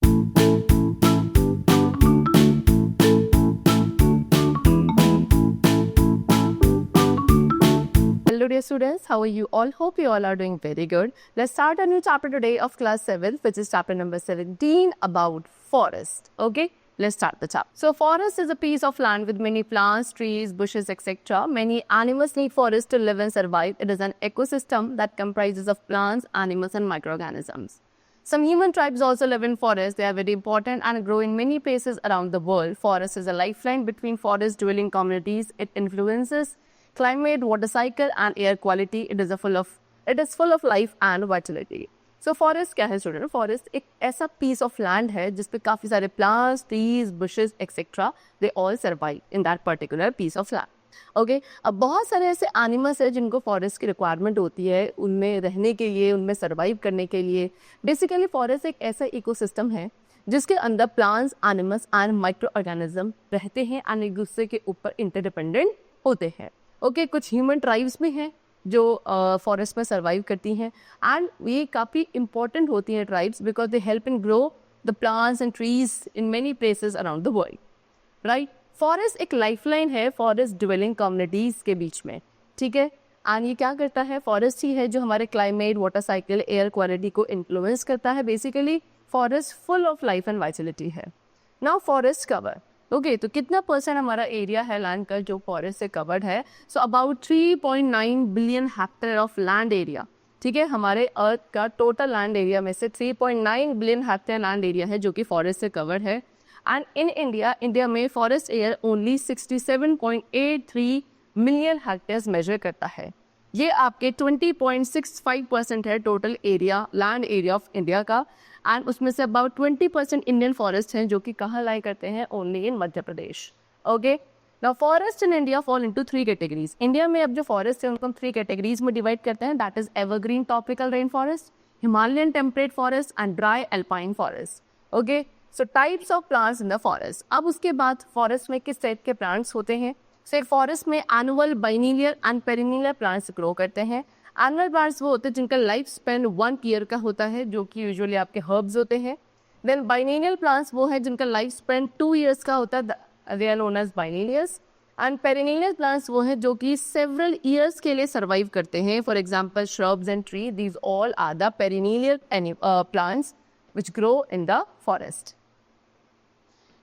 Hello dear students, how are you all? Hope you all are doing very good. Let's start a new chapter today of class 7, which is chapter number 17 about forest. Okay, let's start the chapter. So forest is a piece of land with many plants, trees, bushes, etc. Many animals need forest to live and survive. It is an ecosystem that comprises of plants, animals and microorganisms. Some human tribes also live in forests. They are very important and grow in many places around the world. Forest is a lifeline between forest-dwelling communities. It influences climate, water cycle and air quality. It is full of life and vitality. So forest क्या है student? Forest एक ऐसा piece of land है जिसपे काफी सारे plants, trees, bushes etcetera they all survive in that particular piece of land. Okay, अब बहुत सारे ऐसे एनिमल्स हैं जिनको फॉरेस्ट की रिक्वायरमेंट होती है उनमें रहने के लिए, उनमें सर्वाइव करने के लिए. बेसिकली फॉरेस्ट एक ऐसा इकोसिस्टम है जिसके अंदर plants, animals and micro organism रहते हैं एंड एक दूसरे के ऊपर इंटरडिपेंडेंट होते हैं. ओके, कुछ ह्यूमन ट्राइब्स में हैं जो फॉरेस्ट में सर्वाइव करती हैं एंड ये काफ़ी इंपॉर्टेंट होती हैं tribes because they help in grow the plants and trees in many places around the world. Right, forest एक लाइफलाइन है फॉरेस्ट ड्वेलिंग कम्युनिटीज़ के बीच में. ठीक है, एंड ये क्या करता है? फॉरेस्ट ही है जो हमारे climate, water cycle, air quality को इन्फ्लुएंस करता है. Basically forest full of life and vitality है. Now forest cover. ओके, तो कितना परसेंट हमारा एरिया है लैंड का जो फॉरेस्ट से कवर्ड है? So about 3.9 billion hectare of land area. ठीक है, हमारे अर्थ का टोटल लैंड एरिया में से 3.9 बिलियन हेक्टेयर लैंड एरिया है जो कि फॉरेस्ट से कवर्ड है. एंड इन इंडिया में forest area only 67.83 million hectares measure करता है. ये आपके 20.65% है total area, land area of India का. एंड उसमें से अबाउट 20% इंडियन फॉरेस्ट हैं जो कि कहाँ लाई करते हैं? Only in Madhya Pradesh. Okay, now forest in India fall into 3 categories. India में अब जो फॉरेस्ट है उनको हम 3 कैटेगरीज में डिवाइड करते हैं. That is evergreen tropical rain forest, Himalayan temperate forest and dry alpine forest. Okay, so types of plants in the forest. अब उसके बाद फॉरेस्ट में किस टाइप के प्लांट्स होते हैं? सो एक फॉरेस्ट में annual, बाइनिलियर and perennial plants grow करते हैं. एनुअल प्लांट्स वो होते हैं जिनका लाइफ स्पेन 1 ईयर का होता है जो कि यूजुअली आपके हर्ब्स होते हैं. देन बाइनिलियर प्लांट्स वो है जिनका लाइफ स्पेन 2 ईयर्स का होता है, they are known as biennials. And perennial plants वो हैं जो कि सेवरल ईयर्स के लिए सर्वाइव करते हैं. For example shrubs and tree, these all are the perennial plants which grow in the forest.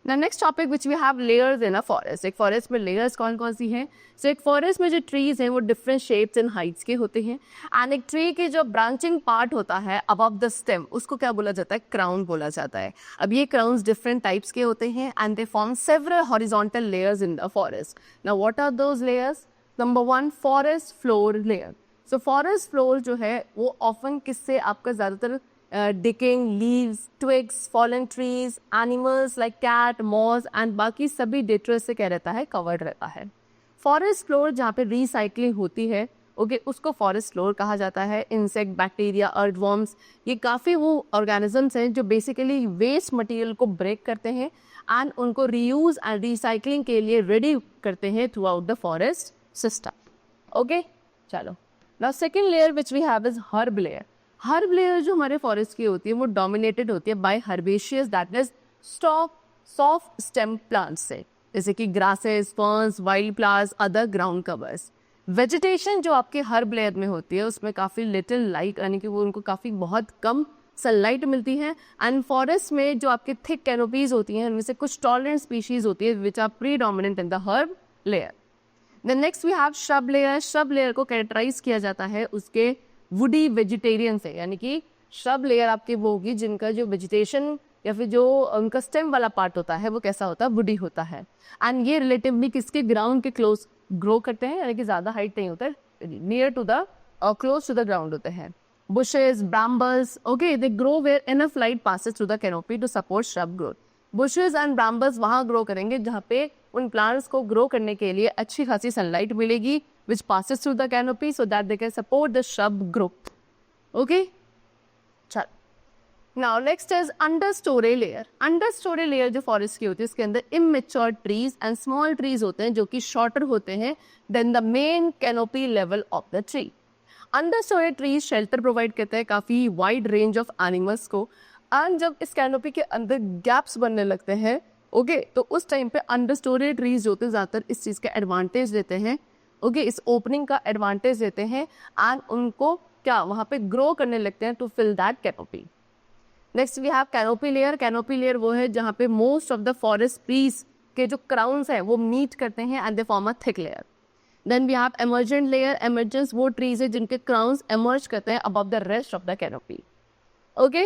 Now next topic which we have layers in a forest. एक forest में लेयर्स कौन कौन सी हैं? So एक फॉरेस्ट में जो ट्रीज हैं वो डिफरेंट शेप्स एंड हाइट्स के होते हैं. एंड एक ट्री के जो ब्रांचिंग पार्ट होता है अबव द स्टेम उसको क्या बोला जाता है? क्राउन बोला जाता है. अब ये क्राउन्स डिफरेंट टाइप्स के होते हैं and they form several horizontal layers in the forest. Now what are those layers? Number 1, forest floor layer. So forest floor जो है वो ऑफन किससे आपका ज़्यादातर decaying leaves, twigs, fallen trees, animals like cat, moss and बाकी सभी detritus से क्या रहता है? कवर्ड रहता है. फॉरेस्ट फ्लोर जहाँ पे रिसाइकलिंग होती है, ओके, उसको फॉरेस्ट फ्लोर कहा जाता है. इंसेक्ट, बैक्टीरिया, अर्थवर्म्स, ये काफ़ी वो ऑर्गेनिजम्स हैं जो बेसिकली वेस्ट मटेरियल को ब्रेक करते हैं एंड उनको रीयूज एंड रिसाइकलिंग के लिए रेडी करते हैं throughout the forest system. Okay, चलो. Now second layer which we have is herb layer. Herb layer जो हमारे फॉरेस्ट की होती है वो डोमिनेटेड होती है by herbaceous, that is soft stem plants से, जैसे कि grasses, ferns, wild flowers, other ground covers. Vegetation जो आपके हर्ब लेयर में होती है उसमें काफ़ी लिटिल लाइट, यानी कि वो उनको काफ़ी बहुत कम सनलाइट मिलती है. एंड फॉरेस्ट में जो आपके थिक कैनोपीज होती हैं उनमें से कुछ टॉलरेंट स्पीशीज होती है which are predominant in the herb layer. Then next we have shrub layer. Shrub layer को कैरेक्टराइज किया जाता है उसके वुडी वेजिटेरियन से, यानी कि श्रब लेयर आपकी वो होगी जिनका जो वेजिटेशन या फिर जो उनका स्टेम वाला पार्ट होता है वो कैसा होता है? वुडी होता है. एंड ये रिलेटिवली किसके ग्राउंड के क्लोज ग्रो करते हैं, यानी कि ज़्यादा हाइट नहीं होता है, near to the close to the ground होते हैं. Bushes, brambles, okay, they grow where enough light passes through the canopy to support shrub growth. Bushes and brambles वहाँ ग्रो करेंगे जहाँ पे उन प्लांट्स को ग्रो करने के लिए अच्छी खासी सनलाइट मिलेगी which passes through the canopy so that they can support the shrub growth. Okay, चल. Now next is understory layer. Understory layer जो forest की होती है उसके अंदर immature trees and small trees होते हैं जो कि shorter होते हैं than the main canopy level of the tree. Understory trees shelter provide करते हैं काफ़ी wide range of animals को. एंड जब इस कैनोपी के अंदर गैप्स बनने लगते हैं, ओके, तो उस टाइम पे अंडर स्टोरी ट्रीज जो होते हैं ज़्यादातर इस चीज़ का एडवांटेज लेते हैं, ओके, इस ओपनिंग का एडवांटेज लेते हैं एंड उनको क्या वहाँ पे ग्रो करने लगते हैं to fill that canopy. Next we have canopy layer. Canopy layer वो है जहाँ पे most of the forest trees के जो क्राउन्स है वो मीट करते हैं and they form a thick layer. Then we have emergent layer. Emergents वो ट्रीज है जिनके क्राउन्स एमर्ज करते हैं above the rest of the canopy. Okay,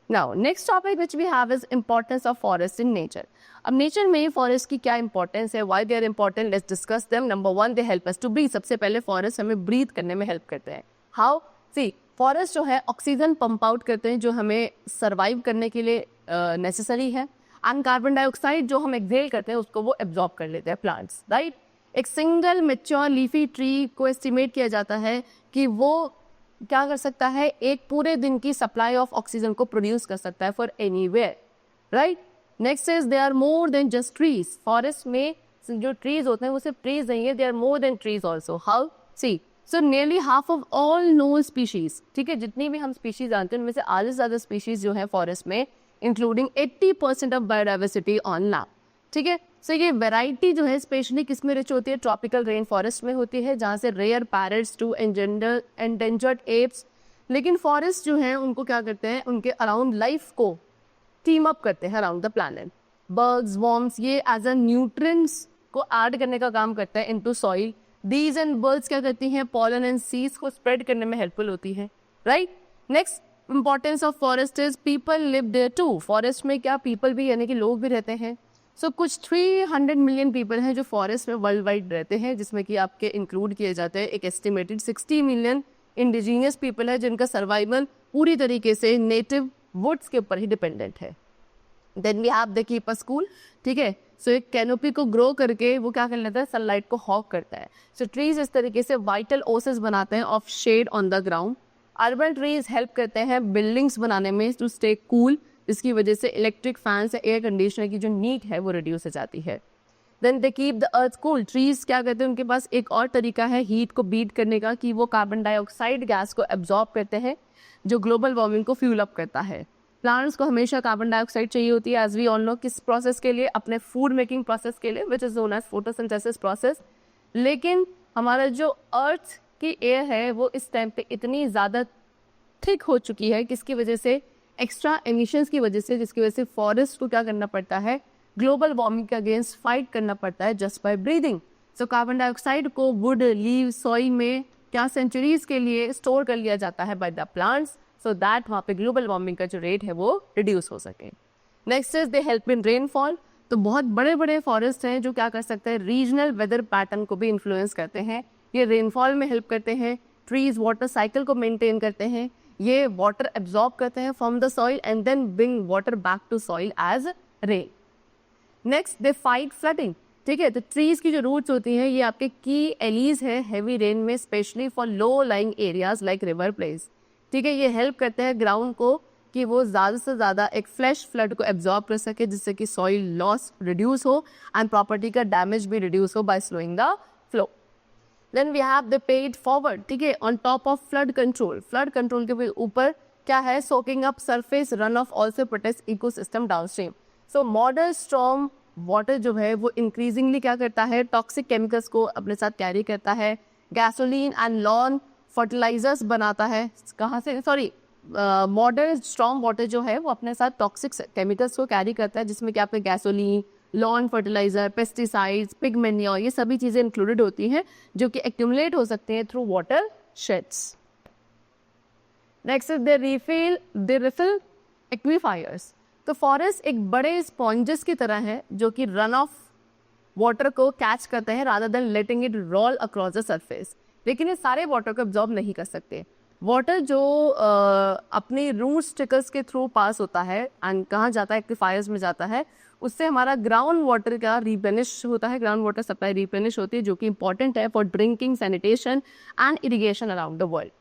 now next topic which we have is importance of forest in nature. अब nature में forest की क्या importance है, why they are important, let's discuss them. Number 1, they help us to breathe. सबसे पहले forest हमें breathe करने में हेल्प करते हैं। हाउ? सी, फॉरेस्ट जो है ऑक्सीजन पंप आउट करते हैं जो हमें सर्वाइव करने के लिए नेसेसरी है, एंड कार्बन डाइऑक्साइड जो हम एक्सहेल करते हैं उसको वो एब्जॉर्ब कर लेते हैं प्लांट्स, राइट। एक सिंगल मैच्योर लीफी ट्री को एस्टिमेट किया जाता है कि वो क्या कर सकता है, एक पूरे दिन की सप्लाई ऑफ ऑक्सीजन को प्रोड्यूस कर सकता है for anywhere, right. Next is they are more than just trees. Forest में जो ट्रीज होते हैं वो सिर्फ ट्रीज नहीं है, they are more than trees also. How? See, so nearly half of all known species, ठीक है, जितनी भी हम स्पीशीज जानते हैं उनमें से आधे से ज़्यादा स्पीशीज जो है फॉरेस्ट में, including 80% of biodiversity on land, ठीक है। सो ये वैरायटी जो है स्पेशली किस में रिच होती है, ट्रॉपिकल रेन फॉरेस्ट में होती है, जहाँ से rare parrots to endangered apes. लेकिन फॉरेस्ट जो है उनको क्या करते हैं, उनके अराउंड लाइफ को टीम अप करते हैं around the planet. Birds, worms, ये एज अ न्यूट्रिएंट्स को ऐड करने का काम करता है into soil. These and birds क्या करती हैं, pollen and seeds को spread करने में helpful होती है, right? Next importance of forest is people live there too. Forest में क्या people भी यानी कि लोग भी रहते हैं। So कुछ 300 million people हैं जो forest में world wide रहते हैं, जिसमें कि आपके include किए जाते हैं एक estimated 60 million indigenous people है जिनका survival पूरी तरीके से native woods के ऊपर ही dependent है। Then we have the keeper school, ठीक है। सो एक कैनोपी को ग्रो करके वो क्या कर लेता है, सनलाइट को हॉक करता है। सो ट्रीज इस तरीके से वाइटल ओसेस बनाते हैं of shade on the ground. Urban trees help करते हैं बिल्डिंग्स बनाने में टू स्टे कूल, जिसकी वजह से इलेक्ट्रिक फैंस या एयर कंडीशनर की जो नीड है वो रिड्यूस हो जाती है। Then they keep the earth cool. Trees क्या करते हैं, उनके पास एक और तरीका है हीट को बीट करने का, कि वो कार्बन डाइऑक्साइड गैस को एब्जॉर्ब करते हैं जो ग्लोबल वार्मिंग को फ्यूल अप करता है। प्लांट्स को हमेशा कार्बन डाइऑक्साइड चाहिए होती है, एज वी ऑल नो, किस प्रोसेस के लिए, अपने फूड मेकिंग प्रोसेस के लिए, which is known as photosynthesis process. लेकिन हमारा जो अर्थ की एयर है वो इस टाइम पे इतनी ज़्यादा थिक हो चुकी है किसकी वजह से, एक्स्ट्रा एमिशंस की वजह से, जिसकी वजह से फॉरेस्ट को क्या करना पड़ता है, ग्लोबल वार्मिंग के अगेंस्ट फाइट करना पड़ता है just by breathing. So carbon dioxide को वुड, लीव, सॉइल में क्या सेंचुरीज के लिए स्टोर कर लिया जाता है by the plants, so that वहाँ पे ग्लोबल वार्मिंग का जो रेट है वो रिड्यूस हो सके। Next is they help in rainfall. तो बहुत बड़े बड़े फॉरेस्ट हैं जो क्या कर सकते हैं, रीजनल वेदर पैटर्न को भी इन्फ्लुएंस करते हैं। ये रेनफॉल में हेल्प करते हैं। ट्रीज वाटर साइकिल को मेंटेन करते हैं। ये वाटर एब्जॉर्ब करते हैं from the soil and then bring water back to soil as rain. Next they fight flooding, ठीक है। तो ट्रीज की जो रूट्स होती हैं ये आपके की एलीज है हेवी रेन में, specially for low lying areas like river place, ठीक है। ये हेल्प करते हैं ग्राउंड को कि वो ज़्यादा से ज़्यादा एक फ्लैश फ्लड को एब्जॉर्ब कर सके, जिससे कि सॉइल लॉस रिड्यूस हो एंड प्रॉपर्टी का डैमेज भी रिड्यूस हो by slowing the flow. Then we have the paid forward, ठीक है, on top of flood control. Flood control के ऊपर क्या है, soaking up surface run off also protect ecosystem downstream. So modern storm water जो है वो इंक्रीजिंगली क्या करता है, टॉक्सिक केमिकल्स को अपने साथ कैरी करता है। गैसोलीन एंड लॉन फर्टिलाइजर्स बनाता है, कहाँ से, सॉरी, मॉडर्न स्ट्रॉन्ग वाटर जो है वो अपने साथ टॉक्सिक केमिकल्स को कैरी करता है, जिसमें क्या पे gasoline, lawn fertilizer, pesticides, pig manure, ये सभी चीज़ें इंक्लूडेड होती हैं जो कि एक्यूमुलेट हो सकते हैं through water sheds. Next is they refill aquifers. तो फॉरेस्ट एक बड़े स्पॉन्जेस की तरह है जो कि रन ऑफ वाटर को कैच करते हैं rather than letting it roll across the surface. लेकिन ये सारे वाटर को एब्जॉर्ब नहीं कर सकते। वाटर जो अपने रूट स्टिकर्स के थ्रू पास होता है एंड कहाँ जाता है, एक्वीफायर्स में जाता है, उससे हमारा ग्राउंड वाटर का रिप्लेनिश होता है, ग्राउंड वाटर सप्लाई रिप्लेनिश होती है, जो कि इंपॉर्टेंट है for drinking, sanitation and irrigation around the world.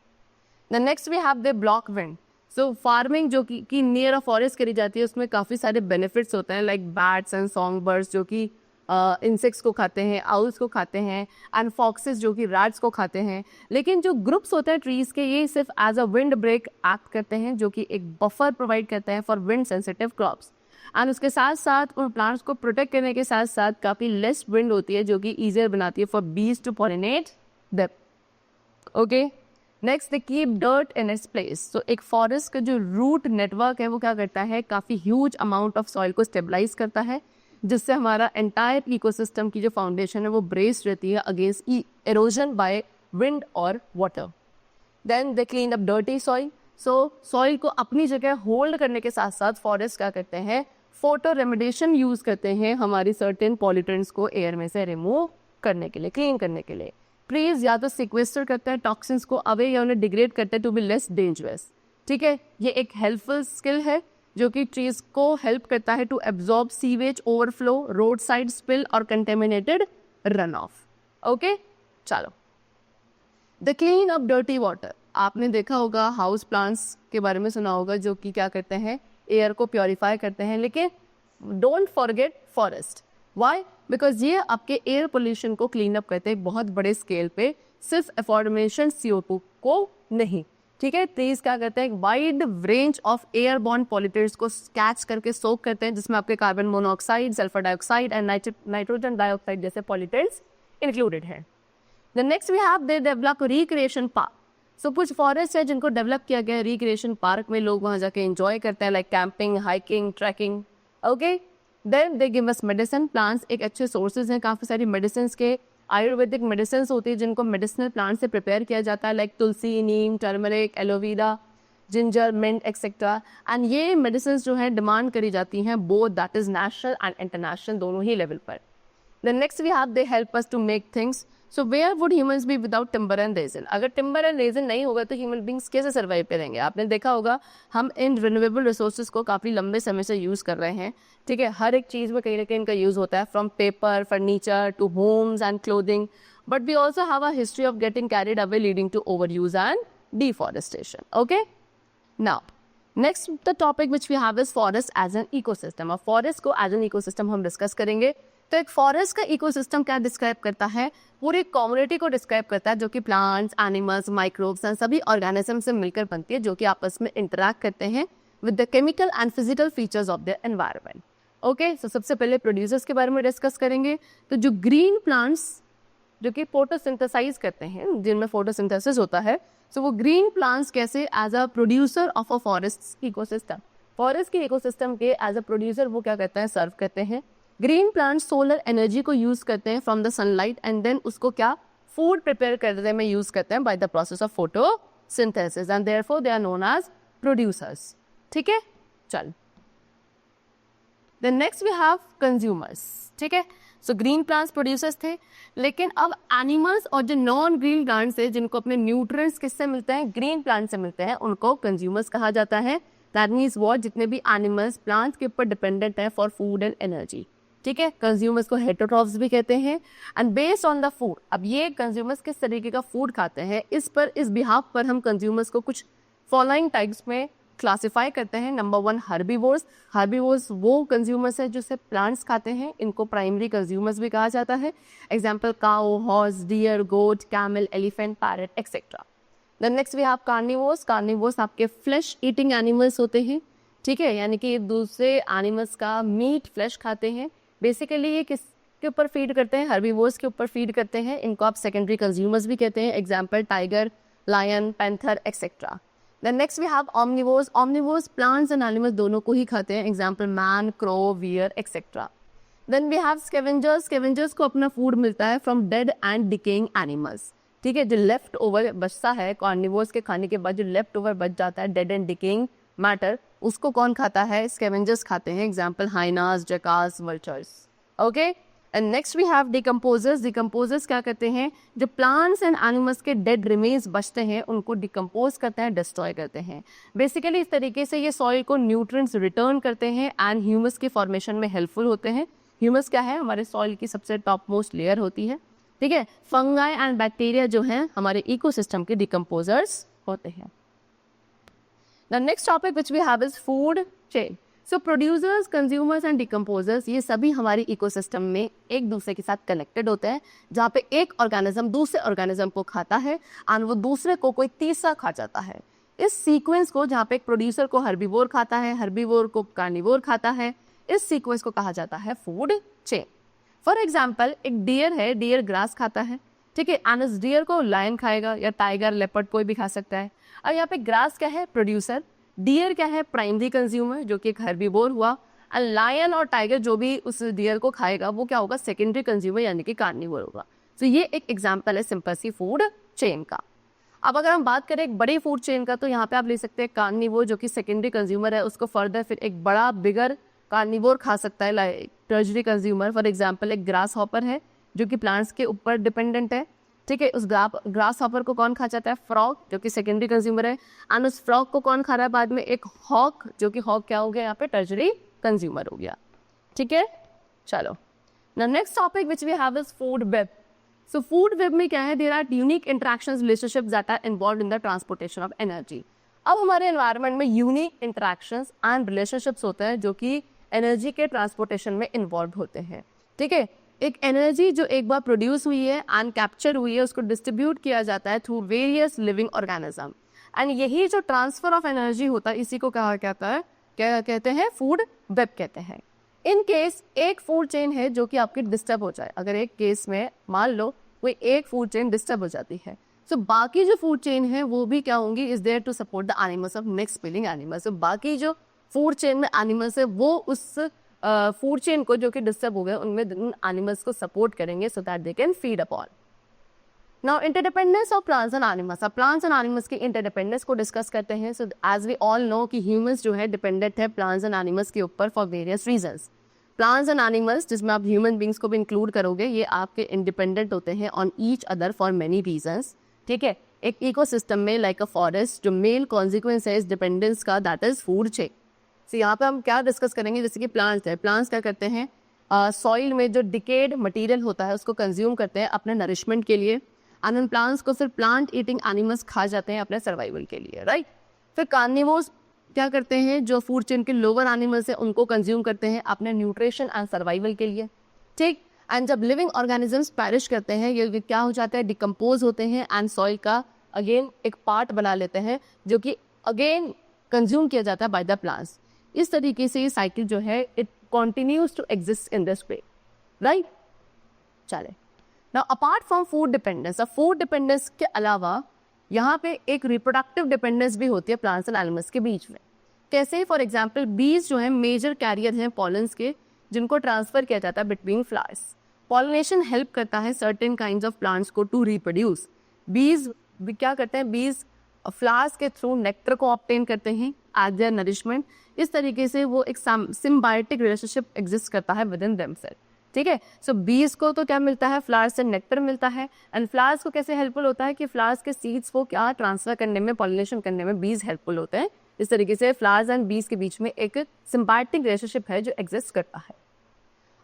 The next we have the block wind. So farming जो कि नियर अ फॉरेस्ट करी जाती है उसमें काफ़ी सारे बेनिफिट्स होते हैं, like bats and song birds जो कि इंसेक्ट्स को खाते हैं, आउल्स को खाते हैं, एंड फॉक्सेस जो कि रैट्स को खाते हैं। लेकिन जो ग्रुप्स होते हैं ट्रीज के, ये सिर्फ as a wind break act करते हैं, जो कि एक बफर प्रोवाइड करते हैं for wind sensitive crops. And उसके साथ साथ उन प्लांट्स को प्रोटेक्ट करने के साथ साथ काफ़ी लेस विंड होती है, जो कि ईजियर बनाती है for bees to pollinate them. Okay, next they keep dirt in its place. तो एक फॉरेस्ट का जो रूट नेटवर्क है वो क्या करता है, काफ़ी ह्यूज अमाउंट ऑफ सॉइल को स्टेबलाइज करता है, जिससे हमारा एंटायर इकोसिस्टम की जो फाउंडेशन है वो ब्रेस्ड रहती है अगेंस्ट एरोजन बाय विंड और water. Then they clean up dirty soil. So soil को अपनी जगह होल्ड करने के साथ साथ फॉरेस्ट क्या करते हैं, फोटो रेमेडिएशन यूज करते हैं हमारी सर्टेन पॉल्यूटेंट्स को एयर में से रिमूव करने के लिए, क्लीन करने के लिए। ट्रीज या तो सिक्वेस्टर करते हैं टॉक्सिन्स को अवे या उन्हें डिग्रेड करते हैं टू बी लेस डेंजरस। ठीक है, ये एक हेल्पफुल स्किल है जो कि ट्रीज को हेल्प करता है to absorb sewage overflow, road side spill और कंटेमिनेटेड रन ऑफ। ओके, चलो the clean up dirty water. आपने देखा होगा हाउस प्लांट्स के बारे में सुना होगा, जो कि क्या करते हैं, एयर को प्योरीफाई करते हैं। लेकिन don't forget forest. Why? Because ये आपके एयर पोल्यूशन को क्लीन अप करते हैं बहुत बड़े स्केल पे, सिर्फ एफॉर्मेशन CO2 को नहीं। ठीक है, ट्रीज क्या करते हैं, एक wide range of airborne pollutants को कैच करके सोक करते हैं, जिसमें आपके carbon monoxide, sulphur dioxide and nitrogen dioxide जैसे पॉल्यूटेंट्स इंक्लूडेड हैं। The next we have they develop recreation park. So कुछ फॉरेस्ट है जिनको डेवलप किया गया है रिक्रिएशन पार्क में, लोग वहाँ जाके एंजॉय करते हैं, like camping, hiking, trekking. Okay, then they give us medicine. Plants एक अच्छे सोर्सेज हैं काफ़ी सारी मेडिसिन के। आयुर्वेदिक मेडिसिन होती है जिनको मेडिसिनल प्लांट से प्रिपेयर किया जाता है, like tulsi, neem, turmeric, aloe vera, ginger, mint etcetera. And ये मेडिसिन जो है डिमांड करी जाती हैं both that is national and international, दोनों ही लेवल पर। Then next we have they help us to make things. So where would humans be without timber and resin? अगर timber and resin नहीं होगा तो human beings कैसे survive करेंगे? आपने देखा होगा हम इन renewable resources को काफ़ी लंबे समय से यूज़ कर रहे हैं। ठीक है, हर एक चीज़ में कहीं ना कहीं इनका यूज़ होता है, from paper, furniture to homes and clothing. But we also have a history of getting carried away leading to over use and deforestation. Okay, now next the topic which we have is forest as an ecosystem. और forest को as an ecosystem हम discuss करेंगे। तो एक forest का ecosystem क्या describe करता है, पूरी कम्युनिटी को डिस्क्राइब करता है, जो कि प्लांट्स, एनिमल्स, माइक्रोब्स एंड सभी ऑर्गेनिज्म से मिलकर बनती है, जो कि आपस में इंटरैक्ट करते हैं with the chemical and physical features of the environment. Okay, so सबसे पहले प्रोड्यूसर्स के बारे में डिस्कस करेंगे। तो जो ग्रीन प्लांट्स जो कि फोटोसिंथेसाइज करते हैं, जिनमें फोटोसिंथेसिस होता है, सो वो ग्रीन प्लांट्स कैसे as a producer of a forest ecosystem, forest के इकोसिस्टम के एज अ प्रोड्यूसर वो क्या करते हैं, सर्व करते हैं। ग्रीन प्लांट्स सोलर एनर्जी को यूज करते हैं from the sunlight and then उसको क्या फूड प्रिपेयर करने में यूज करते हैं by the process of photosynthesis and therefore they are known as producers. ठीक है, चल then next we have consumers. ठीक है, सो ग्रीन प्लांट्स प्रोड्यूसर्स थे, लेकिन अब एनिमल्स और जो नॉन ग्रीन प्लांट्स है जिनको अपने न्यूट्रिएंट्स किससे मिलते हैं, ग्रीन प्लांट से मिलते हैं, उनको कंज्यूमर्स कहा जाता है। दैट मीन्स वॉट, जितने भी एनिमल्स प्लांट्स के ऊपर डिपेंडेंट है फॉर फूड एंड एनर्जी। ठीक है, कंज्यूमर्स को हेटेरोट्रॉफ्स भी कहते हैं। And based on the food, अब ये कंज्यूमर्स किस तरीके का फूड खाते हैं, इस बिहाफ पर हम कंज्यूमर्स को कुछ फॉलोइंग टाइप्स में क्लासिफाई करते हैं। Number 1 herbivores. हर्बीवोर्स वो कंज्यूमर्स है जो सिर्फ प्लांट्स खाते हैं, इनको प्राइमरी कंज्यूमर्स भी कहा जाता है। Example cow, horse, deer, goat, camel, elephant, parrot etcetera. Then next we have carnivores. Carnivores आपके फ्लैश ईटिंग एनिमल्स होते हैं। ठीक है, यानी कि दूसरे एनिमल्स का मीट, फ्लैश खाते हैं। बेसिकली ये किसके ऊपर फीड करते हैं, हर्बीवोर्स के ऊपर फीड करते हैं। इनको आप सेकेंडरी कंज्यूमर्स भी कहते हैं। Example tiger, lion, panther etcetera. Then next we have omnivores. Omnivores plants and animals दोनों को ही खाते हैं। Example man, crow, bear etcetera. Then we have scavengers. Scavengers को अपना फूड मिलता है from dead and decaying animals. ठीक है, जो लेफ्ट ओवर बचता है कार्निवोर्स के खाने के बाद, जो लेफ्ट ओवर बच जाता है डेड एंड डिकेइंग मैटर, उसको कौन खाता है, स्कैवेंजर्स खाते हैं। Example hyenas, jackals, vultures. Okay, and next we have decomposers. Decomposers क्या करते हैं, जो प्लांट्स एंड एनिमल्स के डेड रिमेन्स बचते हैं उनको डिकम्पोज करते हैं, डिस्ट्रॉय करते हैं। बेसिकली इस तरीके से ये सॉइल को न्यूट्रिएंट्स रिटर्न करते हैं एंड ह्यूमस की फॉर्मेशन में हेल्पफुल होते हैं। ह्यूमस क्या है, हमारे सॉइल की सबसे टॉप मोस्ट लेयर होती है। ठीक है, फंगाई एंड बैक्टीरिया जो हैं हमारे इकोसिस्टम के डिकम्पोजर्स होते हैं। The next topic which we have is food chain. So producers, consumers and decomposers, ये सभी हमारी इकोसिस्टम में एक दूसरे के साथ कनेक्टेड होते हैं, जहाँ पे एक ऑर्गेनिज्म दूसरे ऑर्गेनिज्म को खाता है और वो दूसरे को कोई तीसरा खा जाता है। इस सीक्वेंस को, जहाँ पे एक प्रोड्यूसर को हर्बीवोर खाता है, हर्बीवोर को कार्निवोर खाता है, इस सीक्वेंस को कहा जाता है फूड चेन। फॉर एग्जाम्पल, एक डियर है, डियर ग्रास खाता है, ठीक है, एंड इस डियर को लायन खाएगा या टाइगर, लेपर्ड कोई भी खा सकता है। अब यहाँ पे ग्रास क्या है? प्रोड्यूसर। डियर क्या है? प्राइमरी कंज्यूमर, जो कि एक हर्बीवोर हुआ। एंड लायन और टाइगर जो भी उस डियर को खाएगा वो क्या होगा? सेकेंडरी कंज्यूमर यानी कि कार्निवोर होगा। तो ये एक एग्जाम्पल है सिंपल सी फूड चेन का। अब अगर हम बात करें एक बड़ी फूड चेन का, तो यहाँ पे आप ले सकते हैं कार्निवोर जो कि सेकेंडरी कंज्यूमर है, उसको फर्दर फिर एक बड़ा बिगर कार्निवोर खा सकता है, लाइक टर्जरी कंज्यूमर। फॉर एग्जाम्पल, एक ग्रास हॉपर है जो कि प्लांट्स के ऊपर डिपेंडेंट है, ठीक है। उस ग्रास हॉपर को कौन खा जाता है? फ्रॉग, जो कि सेकेंडरी कंज्यूमर है। एंड उस फ्रॉग को कौन खा रहा है बाद में? एक हॉक, जो कि हॉक क्या हो गया यहाँ पे? टर्जरी कंज्यूमर हो गया, ठीक है। चलो, now next topic which we have is food web. So food web में क्या है? There are unique interactions, relationships that are involved in the transportation of energy. अब हमारे एनवायरनमेंट में यूनिक इंटरेक्शंस एंड रिलेशनशिप्स होते हैं जो कि एनर्जी के ट्रांसपोर्टेशन में इन्वॉल्व होते हैं, ठीक है। एक एनर्जी जो एक बार प्रोड्यूस हुई है एंड कैप्चर हुई है, उसको डिस्ट्रीब्यूट किया जाता है through various living organism, and यही जो ट्रांसफर ऑफ एनर्जी होता है, इसी को कहा कहता है, क्या कहते हैं? फूड वेब कहते हैं। इन केस एक फूड चेन है जो कि आपकी डिस्टर्ब हो जाए, अगर एक केस में मान लो कोई एक फूड चेन डिस्टर्ब हो जाती है, सो बाकी जो फूड चेन है वो भी क्या होंगी? Is there to support the animals of next spilling animals. बाकी जो फूड चेन में एनिमल्स है वो उस फूड चेन को जो कि डिस्टर्ब हो गए उनमें एनिमल्स को सपोर्ट करेंगे so that they can feed upon. Now interdependence of plants and animals. अब प्लांट्स एंड एनिमल्स की इंटरडिपेंडेंस को डिस्कस करते हैं। So as we all know कि ह्यूमंस जो है डिपेंडेंट है प्लांट्स एंड एनिमल्स के ऊपर for various reasons. Plants and animals, जिसमें आप ह्यूमन बींग्स को भी इंक्लूड करोगे, ये आपके इंडिपेंडेंट होते हैं on each other for many reasons, ठीक है। एक इकोसिस्टम में लाइक अ फॉरेस्ट, जो मेल कॉन्सिक्वेंस है इस डिपेंडेंस का, दैट इज फूड चेन। तो यहाँ पे हम क्या डिस्कस करेंगे? जैसे कि प्लांट्स है, प्लांट्स क्या करते हैं? सॉइल में जो डिकेड मटेरियल होता है उसको कंज्यूम करते हैं अपने नरिशमेंट के लिए, एंड उन प्लांट्स को फिर प्लांट ईटिंग एनिमल्स खा जाते हैं अपने सर्वाइवल के लिए, राइट। फिर कार्निवोर्स क्या करते हैं? जो फूड चेन के लोअर एनिमल्स हैं उनको कंज्यूम करते हैं अपने न्यूट्रिशन एंड सर्वाइवल के लिए, ठीक। एंड जब लिविंग ऑर्गेनिजम्स पैरिश करते हैं, ये क्या हो जाता है? डिकम्पोज होते हैं एंड सॉइल का अगेन एक पार्ट बना लेते हैं जो कि अगेन कंज्यूम किया जाता है बाय द प्लांट्स। इस तरीके से ये साइकिल जो है it continues to exist in this way, right. चले, now apart from food dependence, अब फूड डिपेंडेंस के अलावा यहाँ पे एक रिप्रोडक्टिव डिपेंडेंस भी होती है प्लांट्स एंड एनिमल्स के बीच में। कैसे? फॉर एग्जाम्पल, बीज जो है मेजर कैरियर हैं पॉलन्स के, जिनको ट्रांसफर किया जाता है बिटवीन फ्लावर्स। पॉलिनेशन हेल्प करता है सर्टेन काइंड्स ऑफ प्लांट्स को टू रिप्रोड्यूस। बीज क्या करते हैं? बीज फ्लावर्स के थ्रू नेक्टर को ऑब्टेन करते हैं एज देयर नरिशमेंट। इस तरीके से वो एक सिम्बायोटिक रिलेशनशिप एग्जिस्ट करता है विद इन देमसेल्फ, ठीक है। सो बीज को तो क्या मिलता है? फ्लावर्स से नेक्टर मिलता है। एंड फ्लावर्स को कैसे हेल्पफुल होता है कि फ्लावर्स के सीड्स को क्या ट्रांसफर करने में, पॉलिनेशन करने में बीज हेल्पफुल होते हैं। इस तरीके से फ्लावर्स एंड बीज के बीच में एक सिम्बायोटिक रिलेशनशिप है जो एग्जिस्ट करता है।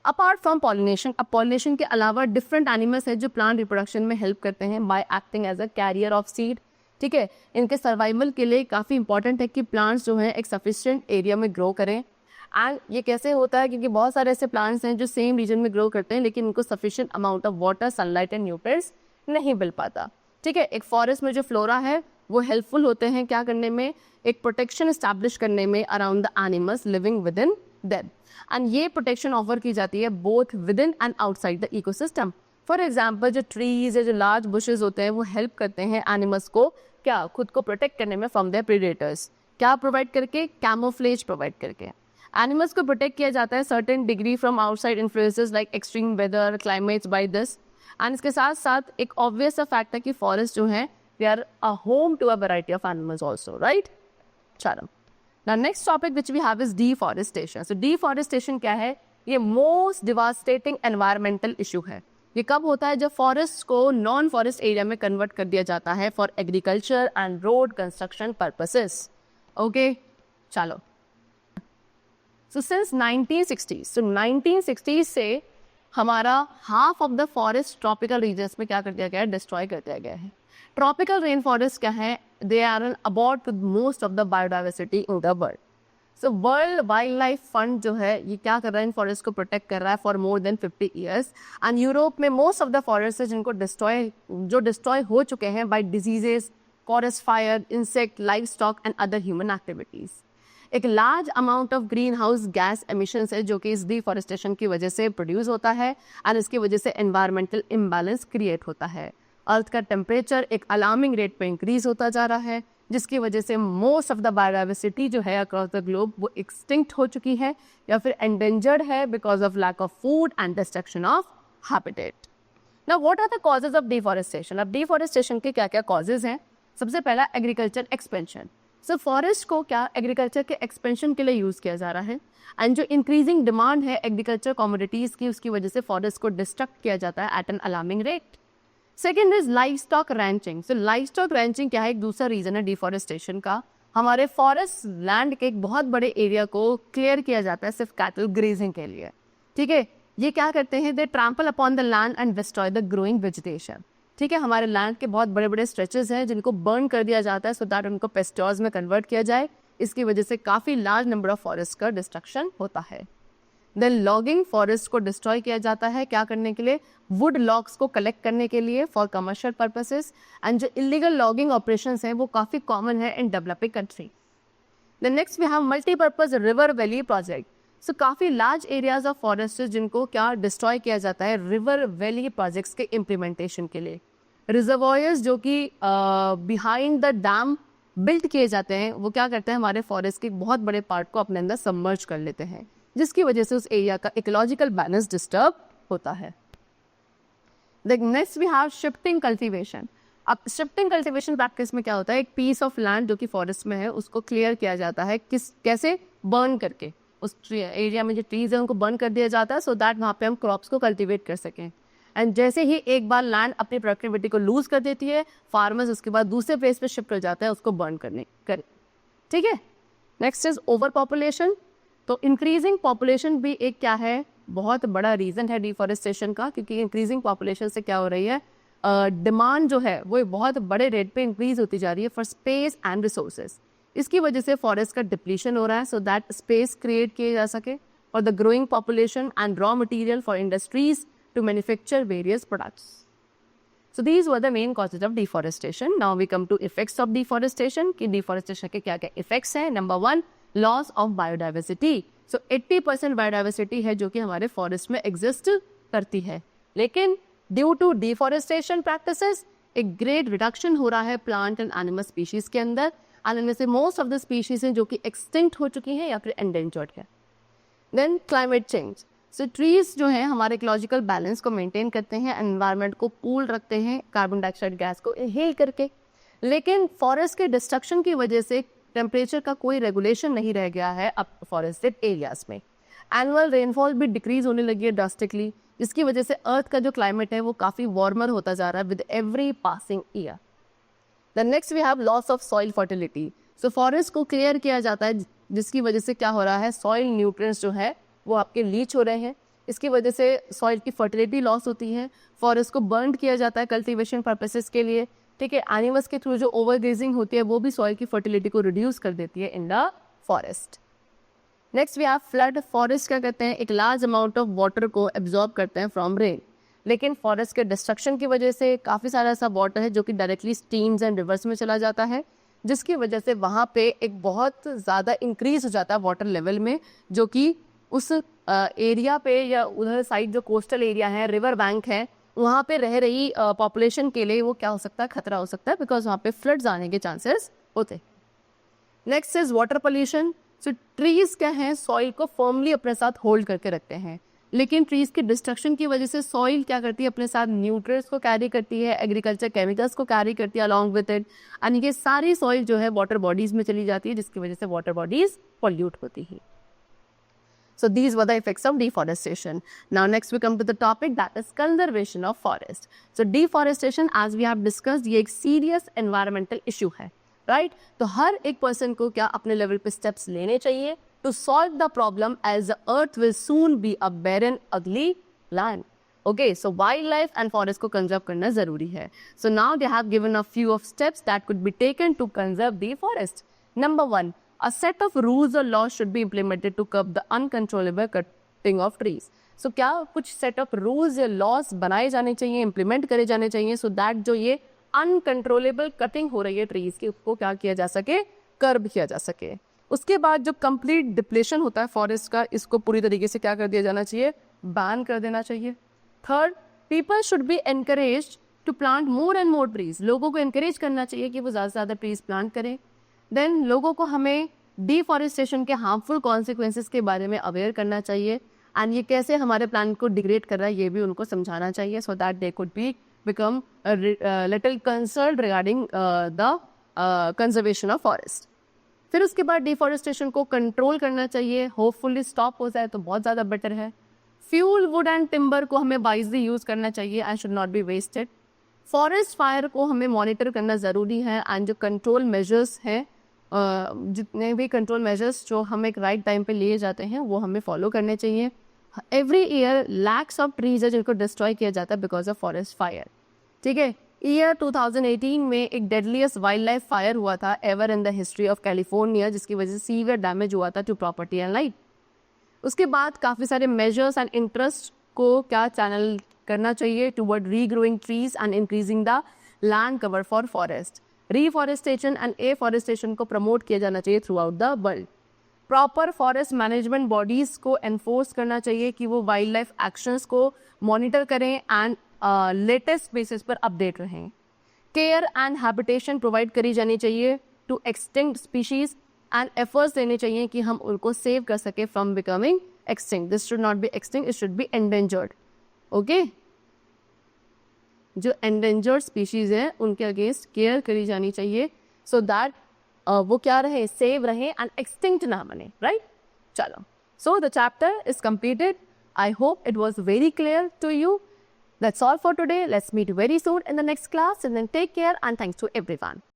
अपार्ट फ्रॉम पॉलिनेशन, अब पॉलिनेशन के अलावा डिफरेंट एनिमल्स हैं जो प्लांट रिप्रोडक्शन में हेल्प करते हैं by acting as a carrier of seed, ठीक है। इनके सर्वाइवल के लिए काफ़ी इंपॉर्टेंट है कि प्लांट्स जो हैं एक सफिशिएंट एरिया में ग्रो करें। एंड ये कैसे होता है? क्योंकि बहुत सारे ऐसे प्लांट्स हैं जो सेम रीजन में ग्रो करते हैं लेकिन उनको sufficient amount of water, sunlight and nutrients नहीं मिल पाता, ठीक है। एक फॉरेस्ट में जो फ्लोरा है वो हेल्पफुल होते हैं क्या करने में? एक प्रोटेक्शन इस्टेब्लिश करने में around the animals living with in them. And ये प्रोटेक्शन ऑफर की जाती है both with in and outside the ecosystem. For example, जो ट्रीज या जो लार्ज बुशेज होते हैं वो हेल्प करते हैं एनिमल्स को क्या? खुद को प्रोटेक्ट करने में फ्रॉम देयर प्रेडेटर्स। क्या प्रोवाइड करके? कैमोफ्लेज प्रोवाइड करके। एनिमल्स को प्रोटेक्ट किया जाता है certain degree from outside influences like extreme weather, climates by this. And इसके साथ साथ एक ऑब्वियस सा फैक्ट है कि फॉरेस्ट जो है they are a home to a variety of animals also, right. चलो, now next topic which we have is deforestation. So deforestation क्या है? ये मोस्ट डिवास्टेटिंग एनवायरमेंटल इशू है। ये कब होता है? जब फॉरेस्ट को नॉन फॉरेस्ट एरिया में कन्वर्ट कर दिया जाता है for agriculture and road construction purposes, okay. चलो, सो सिंस 1960, सो 1960 से हमारा half of the forest tropical regions में क्या कर दिया गया है? डिस्ट्रॉय कर दिया गया है। ट्रॉपिकल रेन फॉरेस्ट क्या है? They are about with most of the biodiversity in the world. So world wild life fund जो है ये क्या कर रहा है, इन फॉरेस्ट को प्रोटेक्ट कर रहा है for more than 50 years. And Europe में मोस्ट ऑफ द फॉरेस्ट है जिनको डिस्ट्रॉय हो चुके हैं by diseases, forest fire, insect, livestock and other human activities. एक large amount of greenhouse gas emissions है जो कि इस डिफॉरेस्टेशन की वजह से प्रोड्यूस होता है एंड इसकी वजह से एनवायरमेंटल इम्बैलेंस क्रिएट होता है। अर्थ का टेम्परेचर एक अलार्मिंग रेट पे इंक्रीज होता जा रहा है जिसकी वजह से मोस्ट ऑफ द बायोडाइवर्सिटी जो है अक्रॉस द ग्लोब वो एक्सटिंक्ट हो चुकी है या फिर एंडेंजर्ड है because of lack of food and destruction of habitat. Now what are the causes of deforestation? अब डिफॉरेस्टेशन के क्या क्या कॉजेज हैं? सबसे पहला एग्रीकल्चर एक्सपेंशन। सो फॉरेस्ट को क्या एग्रीकल्चर के एक्सपेंशन के लिए यूज किया जा रहा है एंड जो इंक्रीजिंग डिमांड है एग्रीकल्चर कमोडिटीज की उसकी वजह से फॉरेस्ट को डिस्ट्रक्ट किया जाता है at an alarming rate. Second is live stock ranching. So live stock ranching क्या है? एक दूसरा रीजन है डिफॉरेस्टेशन का। हमारे फॉरेस्ट लैंड के एक बहुत बड़े एरिया को क्लियर किया जाता है सिर्फ कैटल ग्रेजिंग के लिए, ठीक है। ये क्या करते हैं? They trample upon the land and destroy the growing vegetation, ठीक है। हमारे लैंड के बहुत बड़े बड़े स्ट्रेचेस हैं जिनको बर्न कर दिया जाता है सो दैट उनको पेस्टोर्स में कन्वर्ट किया जाए। इसकी वजह से काफी लार्ज नंबर ऑफ फॉरेस्ट का डिस्ट्रक्शन होता है। देन लॉगिंग, फॉरेस्ट को डिस्ट्रॉय किया जाता है क्या करने के लिए? वुड लॉग्स को कलेक्ट करने के लिए फॉर कमर्शियल पर्पसेस। एंड जो इलीगल लॉगिंग ऑपरेशंस हैं वो काफी कॉमन है in developing country. Then next we have multipurpose river valley project. So काफी लार्ज एरियाज ऑफ फॉरेस्ट जिनको क्या डिस्ट्रॉय किया जाता है रिवर वैली प्रोजेक्ट्स के इम्प्लीमेंटेशन के लिए। रिजर्वॉयर्स जो कि बिहाइंड द डैम बिल्ड किए जाते हैं वो क्या करते हैं? हमारे फॉरेस्ट के बहुत बड़े पार्ट को अपने अंदर सबमर्ज कर लेते हैं जिसकी वजह से उस एरिया का इकोलॉजिकल बैलेंस डिस्टर्ब होता है। Next we have shifting cultivation. अब शिफ्टिंग कल्टीवेशन प्रैक्टिस में क्या होता है? एक पीस ऑफ लैंड जो कि फॉरेस्ट में है उसको क्लियर किया जाता है कैसे? बर्न करके। उस एरिया में जो ट्रीज है उनको बर्न कर दिया जाता है सो दैट वहाँ पे हम क्रॉप्स को कल्टीवेट कर सकें। एंड जैसे ही एक बार लैंड अपनी प्रोडक्टिविटी को लूज कर देती है फार्मर्स उसके बाद दूसरे प्लेस पे शिफ्ट हो जाता है उसको बर्न करने, ठीक है। Next is over population. तो इंक्रीजिंग पॉपुलेशन भी एक क्या है? बहुत बड़ा रीजन है डिफॉरेस्टेशन का, क्योंकि इंक्रीजिंग पॉपुलेशन से क्या हो रही है? डिमांड जो है वो बहुत बड़े रेट पे इंक्रीज होती जा रही है फॉर स्पेस एंड रिसोर्सेज। इसकी वजह से फॉरेस्ट का डिप्लीशन हो रहा है सो दैट स्पेस क्रिएट किए जा सके for the growing population and raw material for industries to manufacture various products. So these were the main causes of deforestation. Now we come to effects of deforestation. कि deforestation के क्या-क्या effects हैं? Number 1, loss of biodiversity. So 80% biodiversity है जो कि हमारे forest में exist करती है, लेकिन due to deforestation practices एक great reduction हो रहा है plant and animal species के अंदर, और इनमें से most of the species हैं जो कि extinct हो चुकी हैं या फिर endangered है। Then climate change. सो ट्रीज जो है हमारे इकोलॉजिकल बैलेंस को मेंटेन करते हैं, एनवायरनमेंट को कूल रखते हैं कार्बन डाइऑक्साइड गैस को इनहेल करके, लेकिन फॉरेस्ट के डिस्ट्रक्शन की वजह से टेम्परेचर का कोई रेगुलेशन नहीं रह गया है अब फॉरेस्टेड एरियाज में। एनुअल रेनफॉल भी डिक्रीज होने लगी है ड्रास्टिकली, जिसकी वजह से अर्थ का जो क्लाइमेट है वो काफ़ी वार्मर होता जा रहा है with every passing year. The next we have loss of soil fertility. So forest को क्लियर किया जाता है जिसकी वजह से क्या हो रहा है? सॉइल न्यूट्रिएंट्स जो है वो आपके लीच हो रहे हैं, इसकी वजह से सॉइल की फर्टिलिटी लॉस होती है। फॉरेस्ट को बर्न किया जाता है कल्टीवेशन पर्पसेस के लिए, ठीक है। एनिमल्स के थ्रू जो ओवरग्रेजिंग होती है वो भी सॉइल की फर्टिलिटी को रिड्यूस कर देती है in the forest. Next we have flood. Forest क्या करते हैं? एक लार्ज अमाउंट ऑफ वाटर को एब्जॉर्ब करते हैं फ्रॉम रेन, लेकिन फॉरेस्ट के डिस्ट्रक्शन की वजह से काफ़ी सारा ऐसा वाटर है जो कि डायरेक्टली स्ट्रीम्स एंड रिवर्स में चला जाता है, जिसकी वजह से वहाँ पे एक बहुत ज़्यादा इंक्रीज हो जाता है वाटर लेवल में, जो कि उस एरिया पे या उधर साइड जो कोस्टल एरिया है, रिवर बैंक है, वहाँ पे रह रही पॉपुलेशन के लिए वो क्या हो सकता है? खतरा हो सकता है, बिकॉज वहाँ पे फ्लड्स आने के चांसेस होते। Next is water pollution. So trees क्या है? सॉइल को फर्मली अपने साथ होल्ड करके रखते हैं, लेकिन ट्रीज के डिस्ट्रक्शन की वजह से सॉइल क्या करती है? अपने साथ न्यूट्रिएंट्स को कैरी करती है, एग्रीकल्चर केमिकल्स को कैरी करती है अलॉन्ग विद इट, एंड ये सारी सॉइल जो है वाटर बॉडीज में चली जाती है, जिसकी वजह से वाटर बॉडीज पॉल्यूट होती है। So these were the effects of deforestation. Now next we come to the topic that is conservation of forest. So deforestation as we have discussed ये एक serious environmental issue है, right? तो हर एक person को क्या अपने level पे steps लेने चाहिए to solve the problem as the earth will soon be a barren, ugly land. Okay, so wildlife and forest को conserve करना ज़रूरी है. So now they have given a few of steps that could be taken to conserve the forest. Number 1, A set of rules or laws should be implemented to curb the uncontrollable cutting of trees. So क्या कुछ set of rules या laws बनाए जाने चाहिए, implement करे जाने चाहिए so that जो ये uncontrollable cutting हो रही है trees की उसको क्या किया जा सके, curb किया जा सके. उसके बाद जो complete depletion होता है forest का, इसको पूरी तरीके से क्या कर दिया जाना चाहिए, ban कर देना चाहिए. Third, people should be encouraged to plant more and more trees. लोगों को encourage करना चाहिए कि वो ज़्यादा से ज़्यादा trees plant करें. Then लोगों को हमें डिफॉरेस्टेशन के हार्मफुल कॉन्सिक्वेंसेस के बारे में अवेयर करना चाहिए एंड ये कैसे हमारे प्लान को डिग्रेड कर रहा है ये भी उनको समझाना चाहिए सो that they could be become little concern regarding the conservation of forest. फिर उसके बाद डिफॉरेस्टेशन को कंट्रोल करना चाहिए, होपफुली स्टॉप हो जाए तो बहुत ज़्यादा बेटर है. फ्यूल, वुड एंड टिम्बर को हमें वाइजली यूज़ करना चाहिए and should not be wasted. Forest fire को हमें मॉनिटर करना ज़रूरी है एंड जो कंट्रोल मेजर्स हैं जितने भी कंट्रोल मेजर्स जो हम एक राइट टाइम पे लिए जाते हैं वो हमें फॉलो करने चाहिए. Every year lakhs of trees है जिनको डिस्ट्रॉय किया जाता है बिकॉज ऑफ फॉरेस्ट फायर. ठीक है, ईयर 2018 में एक डेडलीस्ट वाइल्ड लाइफ फायर हुआ था ever in the history of California जिसकी वजह से सीवियर डैमेज हुआ था टू प्रॉपर्टी एंड लाइफ. उसके बाद काफ़ी सारे मेजर्स एंड इंटरेस्ट को क्या चैनल करना चाहिए toward regrowing trees and increasing the land cover for forest. Reforestation and afforestation को प्रमोट किया जाना चाहिए throughout the world. Proper forest management bodies को एनफोर्स करना चाहिए कि वो वाइल्ड लाइफ एक्शंस को मॉनिटर करें एंड लेटेस्ट बेसिस पर अपडेट रहें. केयर एंड हैबिटेशन प्रोवाइड करी जानी चाहिए to extinct species and efforts लेने चाहिए कि हम उनको सेव कर सके from becoming extinct. This should not B extinct, it should be endangered. Okay, जो एंडेंजर्ड स्पीशीज़ हैं उनके अगेंस्ट केयर करी जानी चाहिए सो दैट वो क्या रहे, सेव रहे एंड एक्सटिंक्ट ना बने. राइट, चलो, so the chapter is completed. I hope it was very clear to you. That's all for today. Let's meet very soon in the next class and then take care and thanks to everyone.